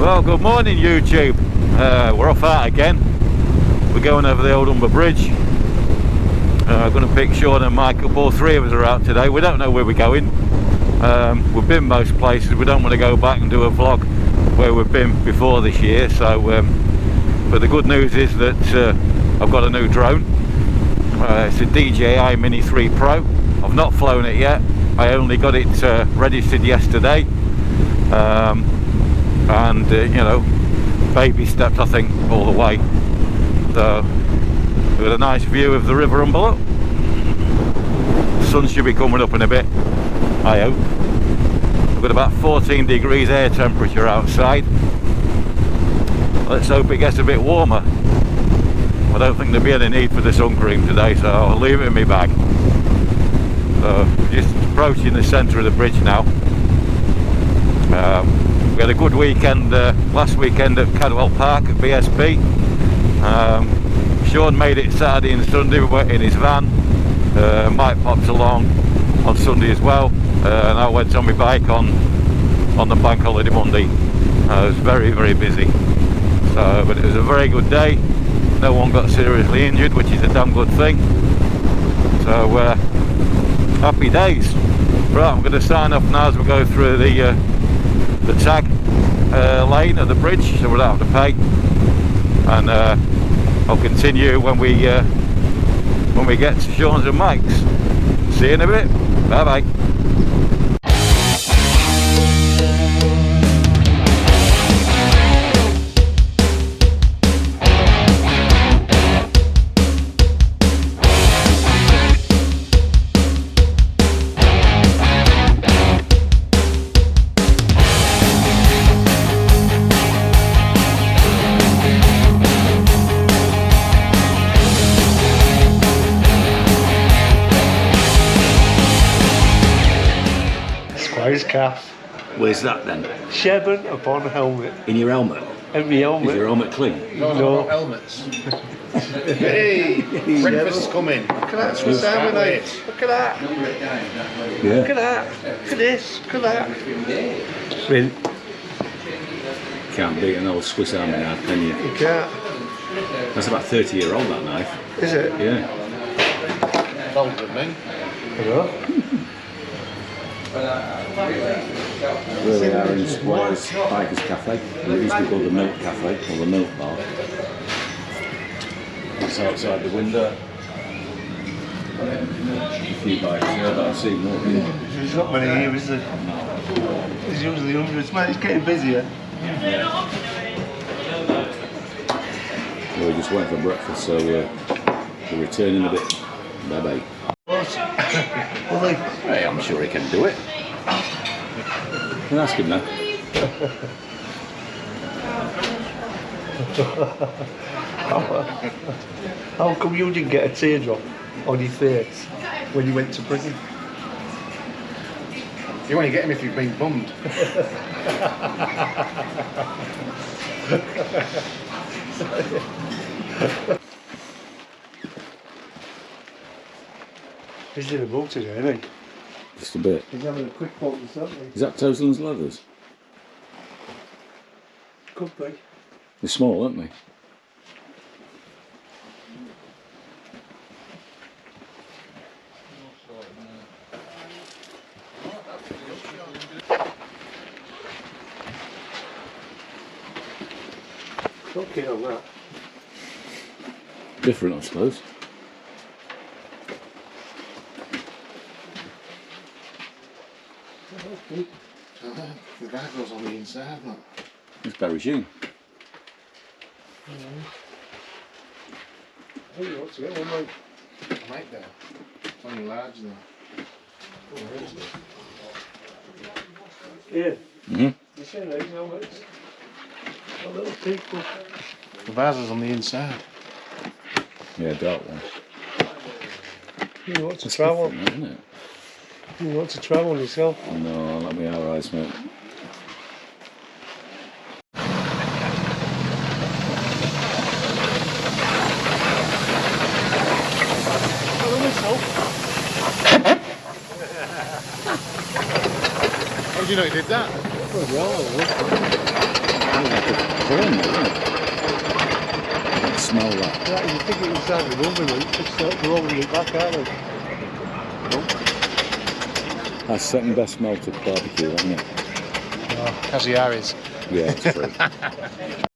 Well, good morning YouTube. We're off out again. We're going over the old Humber Bridge. I'm going to pick Sean and Mike up. All three of us are out today. We don't know where we're going. We've been most places. We don't want to go back and do a vlog where we've been before this year. So, but the good news is that I've got a new drone. It's a DJI Mini 3 Pro. I've not flown it yet. I only got it registered yesterday. And you know, baby steps I think all the way. So we've got a nice view of the River Humber. The sun should be coming up in a bit, I hope. We've got about 14 degrees air temperature outside. Let's hope it gets a bit warmer. I don't think there'll be any need for the sun cream today, so I'll leave it in my bag. So just approaching the centre of the bridge now. We had a good weekend last weekend at Cadwell Park at BSP. Sean made it Saturday and Sunday. We went in his van. Mike popped along on Sunday as well, and I went on my bike on the bank holiday Monday. I was very busy, so, but it was a very good day. No one got seriously injured, which is a damn good thing. So happy days. Right, I'm going to sign off now as we go through the tag lane of the bridge, so we don't have to pay, and I'll continue when we get to Sean's and Mike's. See you in a bit. Bye bye. His calf. Where's that then? Shevon upon helmet. In your helmet? In my helmet. Is your helmet clean? No. Helmets. Hey, breakfast's coming. Look at that, Swiss Army knife. Look at that. Yeah. Look at that. Look at this. Look at that. Mint. Can't beat an old Swiss Army knife, can you? You can't. That's about 30-year-old, that knife. Is it? Yeah. Older than me. Hello? Where we are in Squires Bikers Cafe. It used to be called the Milk Cafe, or the Milk Bar. It's outside the window. A few bikes here, but I've seen more here. There's not many here, is there? There's usually hundreds. Man, it's getting busier. Well, we're just waiting for breakfast, so we'll return in a bit. Bye bye. Hey, I'm sure he can do it. Can ask him now. How come you didn't get a teardrop on your face when you went to prison? You only get him if you've been bummed. He's in a boat today, isn't he? Just a bit. He's having a quick boat or something. Is that Tosland's Leathers? Could be. They're small, aren't they? Okay on that. Different, I suppose. The guy goes on the inside, look. It's Barry June. Oh, you want to get one, mate? I might there. It's only large though. Yeah. Mm-hmm. You see these helmets? A little people. The vases on the inside. Yeah, dark one. You want to travel? Isn't it? You want to travel yourself? No, let me alright, mate. How do you know he did that? Oh, like a corn, isn't it? I can smell that. Yeah, you think it was down the oven, and it's rolling it back, aren't they? That's second best smell to barbecue, isn't it? Cassiari's. Yeah, it's true.